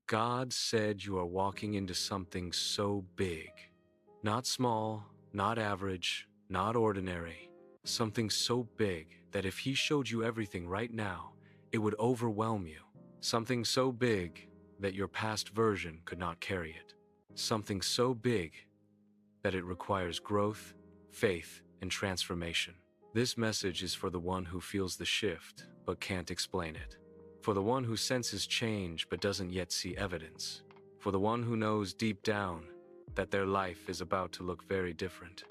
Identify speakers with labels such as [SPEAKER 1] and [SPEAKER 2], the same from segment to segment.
[SPEAKER 1] God said you are walking into something so big. Not small, not average, not ordinary. Something so big that if He showed you everything right now, it would overwhelm you. Something so big that your past version could not carry it. Something so big that it requires growth, faith, and transformation. This message is for the one who feels the shift but can't explain it. For the one who senses change but doesn't yet see evidence. For the one who knows deep down that their life is about to look very different.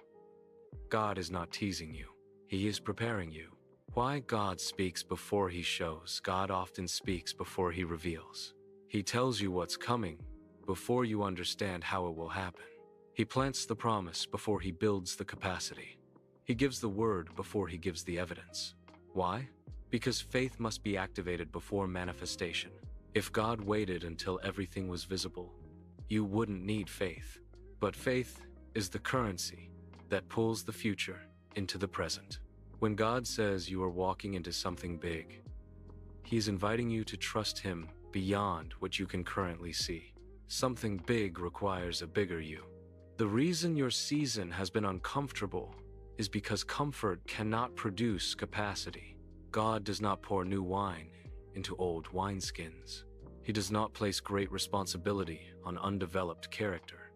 [SPEAKER 1] God is not teasing you. He is preparing you. Why God speaks before He shows? God often speaks before He reveals. He tells you what's coming before you understand how it will happen. He plants the promise before He builds the capacity. He gives the word before He gives the evidence. Why? Because faith must be activated before manifestation. If God waited until everything was visible, you wouldn't need faith. But faith is the currency that pulls the future into the present. When God says you are walking into something big, He is inviting you to trust Him beyond what you can currently see. Something big requires a bigger you. The reason your season has been uncomfortable is because comfort cannot produce capacity. God does not pour new wine into old wineskins. He does not place great responsibility on undeveloped character.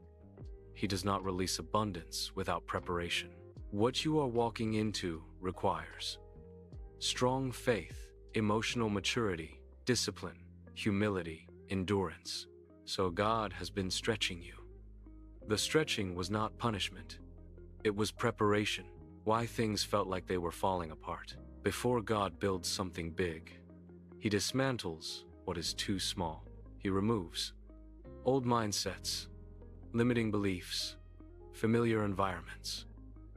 [SPEAKER 1] He does not release abundance without preparation. What you are walking into requires strong faith, emotional maturity, discipline, humility, endurance. So God has been stretching you. The stretching was not punishment. It was preparation. Why things felt like they were falling apart. Before God builds something big, He dismantles what is too small. He removes old mindsets, limiting beliefs, familiar environments,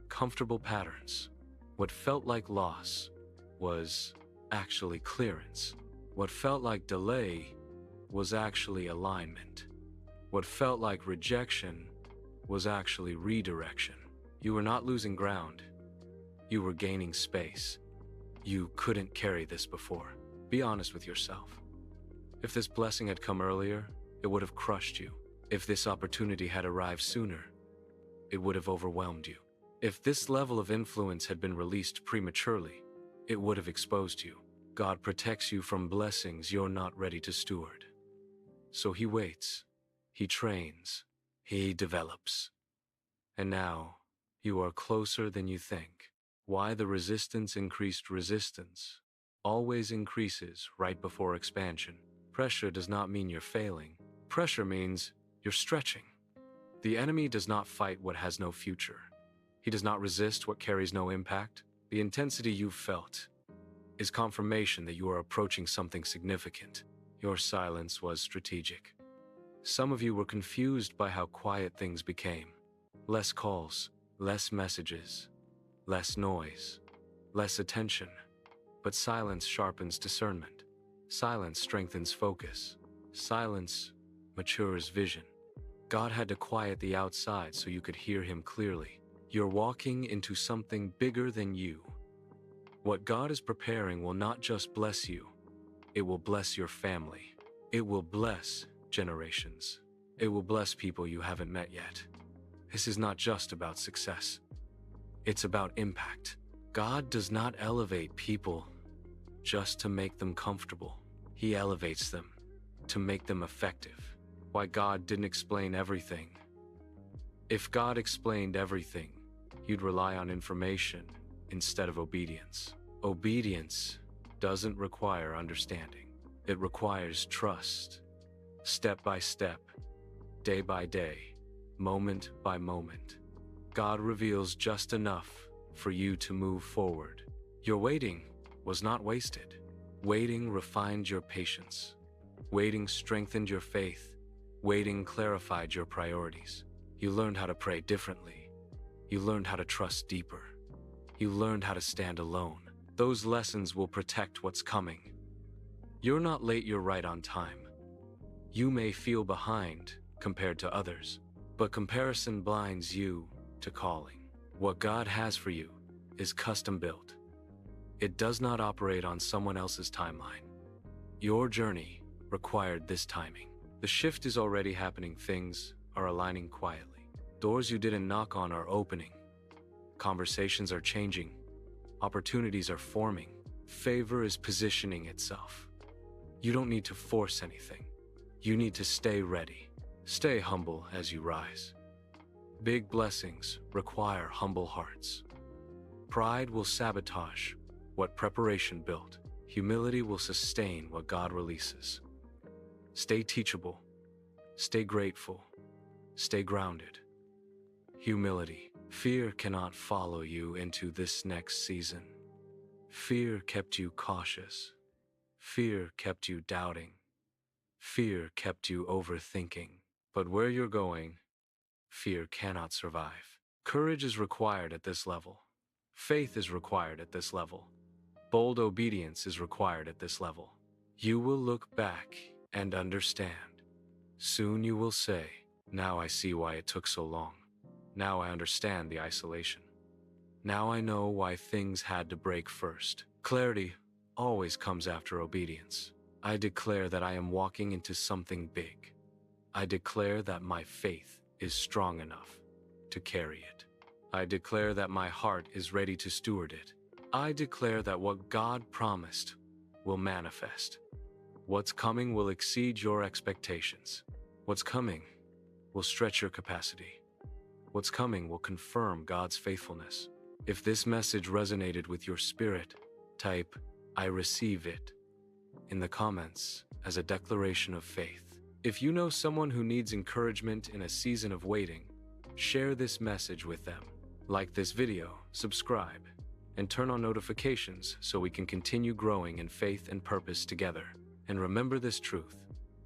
[SPEAKER 1] comfortable patterns. What felt like loss was actually clearance. What felt like delay was actually alignment. What felt like rejection was actually redirection. You were not losing ground. You were gaining space. You couldn't carry this before. Be honest with yourself. If this blessing had come earlier, it would have crushed you. If this opportunity had arrived sooner, it would have overwhelmed you. If this level of influence had been released prematurely, it would have exposed you. God protects you from blessings you're not ready to steward. So He waits, He trains, He develops. And now, you are closer than you think. Why the resistance increased resistance always increases right before expansion. Pressure does not mean you're failing. Pressure means you're stretching. The enemy does not fight what has no future. He does not resist what carries no impact. The intensity you've felt is confirmation that you are approaching something significant. Your silence was strategic. Some of you were confused by how quiet things became. Less calls, less messages, less noise, less attention. But silence sharpens discernment. Silence strengthens focus. Silence matures vision. God had to quiet the outside so you could hear Him clearly. You're walking into something bigger than you. What God is preparing will not just bless you, it will bless your family. It will bless generations. It will bless people you haven't met yet. This is not just about success. It's about impact. God does not elevate people just to make them comfortable. He elevates them to make them effective. Why God didn't explain everything. If God explained everything, you'd rely on information instead of obedience. Obedience doesn't require understanding. It requires trust. Step by step, day by day, moment by moment. God reveals just enough for you to move forward. Your waiting was not wasted. Waiting refined your patience. Waiting strengthened your faith. Waiting clarified your priorities. You learned how to pray differently. You learned how to trust deeper. You learned how to stand alone. Those lessons will protect what's coming. You're not late, you're right on time. You may feel behind compared to others, but comparison blinds you to calling. What God has for you is custom built. It does not operate on someone else's timeline. Your journey required this timing. The shift is already happening. Things are aligning quietly. Doors you didn't knock on are opening. Conversations are changing. Opportunities are forming. Favor is positioning itself. You don't need to force anything. You need to stay ready. Stay humble as you rise. Big blessings require humble hearts. Pride will sabotage what preparation built. Humility will sustain what God releases. Stay teachable. Stay grateful. Stay grounded. Humility. Fear cannot follow you into this next season. Fear kept you cautious. Fear kept you doubting. Fear kept you overthinking. But where you're going, fear cannot survive. Courage is required at this level. Faith is required at this level. Bold obedience is required at this level. You will look back and understand. Soon you will say, "Now I see why it took so long. Now I understand the isolation. Now I know why things had to break first." Clarity always comes after obedience. I declare that I am walking into something big. I declare that my faith is strong enough to carry it. I declare that my heart is ready to steward it. I declare that what God promised will manifest. What's coming will exceed your expectations. What's coming will stretch your capacity. What's coming will confirm God's faithfulness. If this message resonated with your spirit, type, "I receive it," in the comments as a declaration of faith. If you know someone who needs encouragement in a season of waiting, share this message with them. Like this video, subscribe, and turn on notifications so we can continue growing in faith and purpose together. And remember this truth: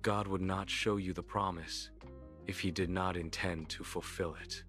[SPEAKER 1] God would not show you the promise if He did not intend to fulfill it.